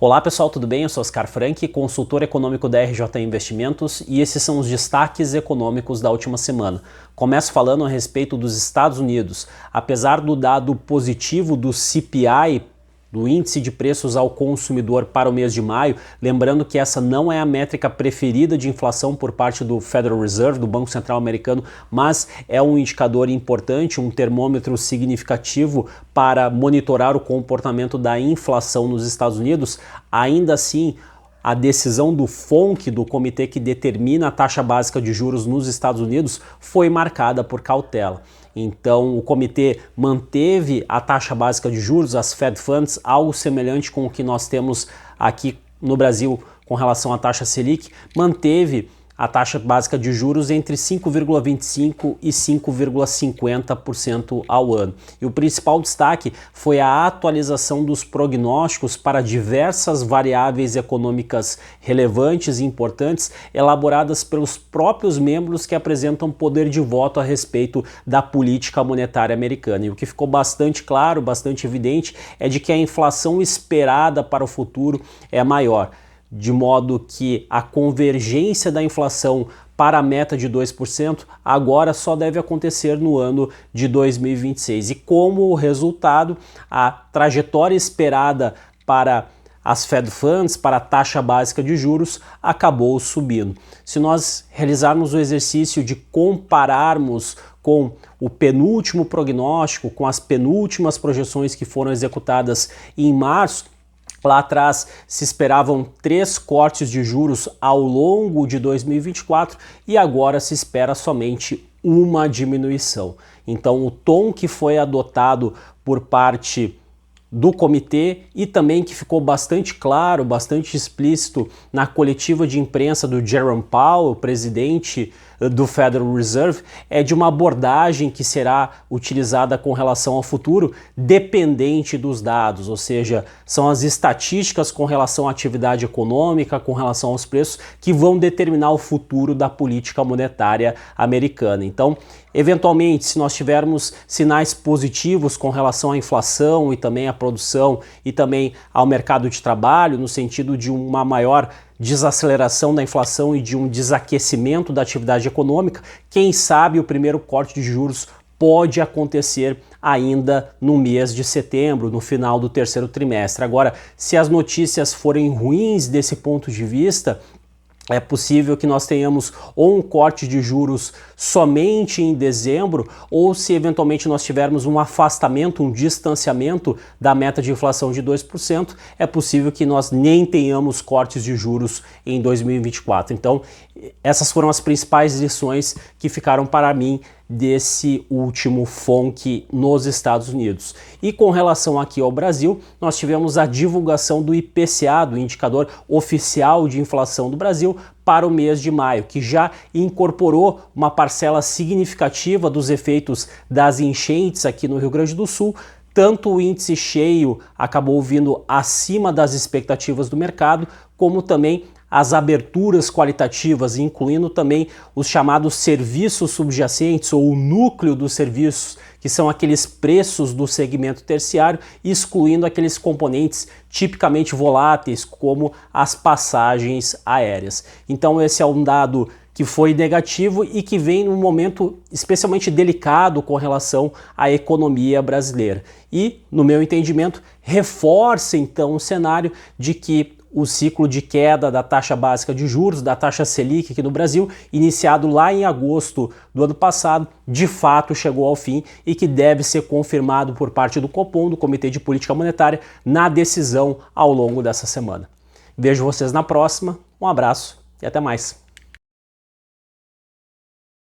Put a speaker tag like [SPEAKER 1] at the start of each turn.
[SPEAKER 1] Olá pessoal, tudo bem? Eu sou Oscar Frank, consultor econômico da RJ Investimentos, e esses são os destaques econômicos da última semana. Começo falando a respeito dos Estados Unidos. Apesar do dado positivo do CPI, do Índice de Preços ao Consumidor para o mês de maio, lembrando que essa não é a métrica preferida de inflação por parte do Federal Reserve, do Banco Central Americano, mas é um indicador importante, um termômetro significativo para monitorar o comportamento da inflação nos Estados Unidos. Ainda assim, a decisão do FONC, do comitê que determina a taxa básica de juros nos Estados Unidos, foi marcada por cautela. Então, o comitê manteve a taxa básica de juros, as Fed Funds, algo semelhante com o que nós temos aqui no Brasil com relação à taxa Selic, manteve a taxa básica de juros entre 5,25% e 5,50% ao ano. E o principal destaque foi a atualização dos prognósticos para diversas variáveis econômicas relevantes e importantes, elaboradas pelos próprios membros que apresentam poder de voto a respeito da política monetária americana. E o que ficou bastante claro, bastante evidente, é de que a inflação esperada para o futuro é maior, de modo que a convergência da inflação para a meta de 2% agora só deve acontecer no ano de 2026. E como resultado, a trajetória esperada para as Fed Funds, para a taxa básica de juros, acabou subindo. Se nós realizarmos o exercício de compararmos com o penúltimo prognóstico, com as penúltimas projeções que foram executadas em março, lá atrás se esperavam 3 cortes de juros ao longo de 2024 e agora se espera somente uma diminuição. Então, o tom que foi adotado por parte do comitê e também que ficou bastante claro, bastante explícito na coletiva de imprensa do Jerome Powell, presidente do Federal Reserve, é de uma abordagem que será utilizada com relação ao futuro dependente dos dados, ou seja, são as estatísticas com relação à atividade econômica, com relação aos preços, que vão determinar o futuro da política monetária americana. Então, eventualmente, se nós tivermos sinais positivos com relação à inflação e também à produção e também ao mercado de trabalho, no sentido de uma maior desaceleração da inflação e de um desaquecimento da atividade econômica, quem sabe o primeiro corte de juros pode acontecer ainda no mês de setembro, no final do terceiro trimestre. Agora, se as notícias forem ruins desse ponto de vista, é possível que nós tenhamos ou um corte de juros somente em dezembro, ou se eventualmente nós tivermos um afastamento, um distanciamento da meta de inflação de 2%, é possível que nós nem tenhamos cortes de juros em 2024. Então, essas foram as principais lições que ficaram para mim desse último FONC nos Estados Unidos. E com relação aqui ao Brasil, nós tivemos a divulgação do IPCA, do Indicador Oficial de Inflação do Brasil, para o mês de maio, que já incorporou uma parcela significativa dos efeitos das enchentes aqui no Rio Grande do Sul. Tanto o índice cheio acabou vindo acima das expectativas do mercado, como também as aberturas qualitativas, incluindo também os chamados serviços subjacentes ou o núcleo dos serviços, que são aqueles preços do segmento terciário, excluindo aqueles componentes tipicamente voláteis, como as passagens aéreas. Então esse é um dado que foi negativo e que vem num momento especialmente delicado com relação à economia brasileira. E, no meu entendimento, reforça então o cenário de que o ciclo de queda da taxa básica de juros, da taxa Selic aqui no Brasil, iniciado lá em agosto do ano passado, de fato chegou ao fim e que deve ser confirmado por parte do Copom, do Comitê de Política Monetária, na decisão ao longo dessa semana. Vejo vocês na próxima, um abraço e até mais.